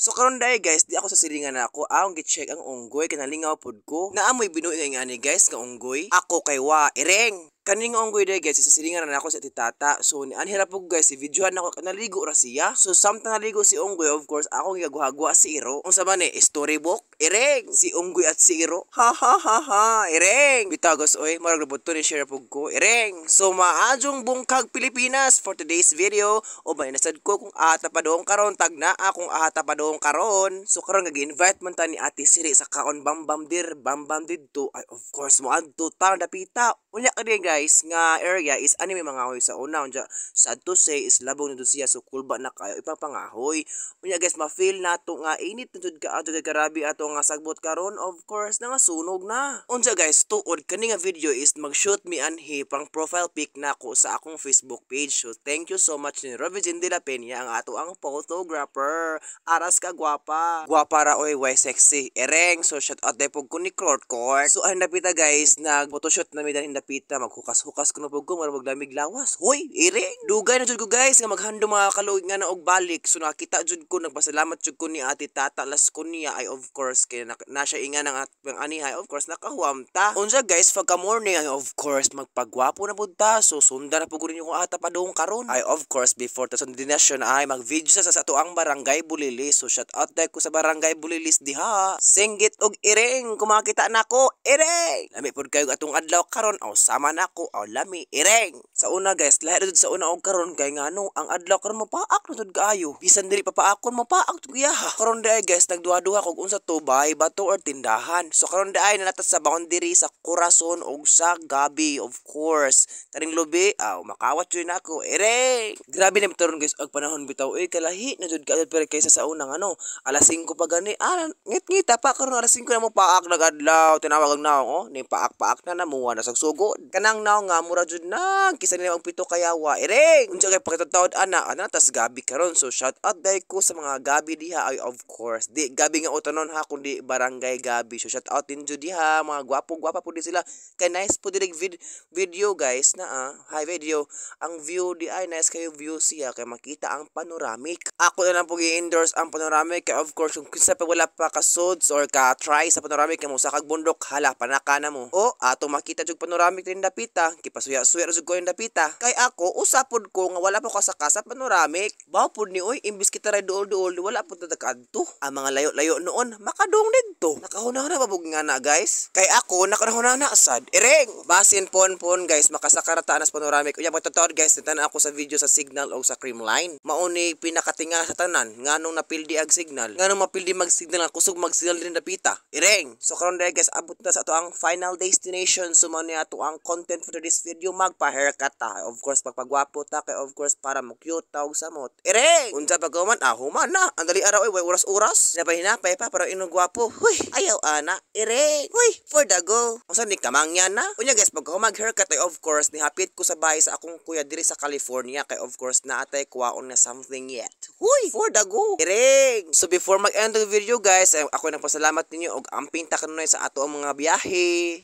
So karon dai guys, di ako sa silingan ako. Aong gi-check ang unggoy kinalingaw pod ko. Naamoy binuing nga ni guys nga unggoy. Ako kay wa ireng. Kaning unggoy dai guys, sa silingan na ako sa titata. So ni anhira po guys, si videohan ako naligo ra siya. So samtang naligo si unggoy, of course, ako gigagwa si Iro. Unsa man ni storybook? Ireng, si unggoy at si Iro. Ha ha ha ha, ireng. Bitagos oy, marag lubot to ni share pug ko. Ireng. So maadjong bungkag Pilipinas for today's video. O ba nasad ko kung ata pa doong karon tag na akong ata pa doong karon. So karon gagi-invite man ta ni Ate Siri sa kaon bambam didto. Ay of course mo adto ta dapita. Unya ka guys nga area is ani may mga hoy sa una unya sad to say is labong nito siya so kulba na kayo ipapangahoy. Unya guys ma-feel nato nga init ntud ka ato karabi ato nga sagbot karon of course na nga sunog na. Unsa guys tuod kani nga video is mag-shoot me anhi pang profile pic nako sa akong Facebook page. So thank you so much ni Rovigin de la Peña ang ato ang photographer. Aras ka gwapa. Gwapa ra oy way sexy. Ereng so shout out dai pug ko ni Court. So ay napita guys nag photoshoot na mi dahil napita maghukas-hukas ko na pug ko mara maglamig lawas. Hoy, ireng. Dugay na jud ko guys nga maghando mga kaluoy nga na og balik. So nakita jud ko nagpasalamat jud ko ni Ate Tata las ko niya ay of course kay na siya inga ng atong anihay of course nakahuam ta. Unsa guys pagka morning ay of course magpagwapo na pud ta. So sunda na pud ko ko ata pa doong karon. Ay of course before ta sa destination ay mag-video sa ato ang barangay Bulilis. So shout out dai ko sa barangay Bulilis diha. Singgit og ireng kumakita nako. Ireng. Lami pud kayo atong adlaw karon aw sama nako aw lami ireng. Sa una guys lahi jud sa una og karon kay ngano ang adlaw karon mapaak na jud kaayo. Bisan dili papaakon mapaak jud kuya. Karon dai guys nagduha-duha kog unsa to bay bato or tindahan. So karon dai nalatas sa boundary sa Corazon og sa Gabi of course. Taring lubi aw makawat jud nako ireng. Grabe na mitaron guys og panahon bitaw kalahi na jud kaayod pero kaysa sa unang alas 5 pa gani ngit-ngita pa karon alas 5 na mo paak nagadlaw tinawag ang naong ni paak-paak na namuha na sagsugod kanang naong nga mura jud na kisa nila ang pito kayawa ireng unsa kay pakitawd ana tas Gabi karon so shout out dai ko sa mga Gabi diha ay of course di Gabi nga utanon ha kundi barangay Gabi so shout out din jud diha mga gwapo-gwapa pud sila kay nice pud direk video guys na hi video ang view di ay nice kayo view siya kay makita ang panoramic ako na lang pug i-endorse ang panoramic kay of course kung kinsa pa wala pa ka suds or ka try sa panoramic kay mo sa kag bundok hala panaka na mo o ato makita jud panoramic din dapita kipasuya-suya jud ko yung dapita kay ako usapod ko nga wala pa ko sa kasa panoramic baw pud ni oy imbis kita ray duol wala pud ta kadto ang mga layo-layo noon makadong didto nakahuna na babug nga na guys kay ako nakahuna na sad ireng basin pon guys makasakarata na sa panoramic unya matataod guys tanan ako sa video sa signal o sa Creamline mauni pinakatinga sa tanan nganong napildi ag signal nganong mapildi mag signal kusog mag signal din dapita ireng so karon dai guys abot na sa ato ang final destination so man ato ang content for this video magpa-haircut ta of course pagpagwapo ta kay of course para mo cute ta og samot ireng unsa pagkuman human na ang dali araw way oras-oras hinapay pa para inugwapo huy ayaw ana ireng huy for the go unsa ni kamangyan na unya guys pag mag-haircut ay of course nihapit ko sa bahay sa akong kuya diri sa California kay of course naatay kuwaon na something yet huy for the go ireng so before mag-end the video guys ako nagpasalamat ninyo og amping ta kanunay sa ato ang mga biyahe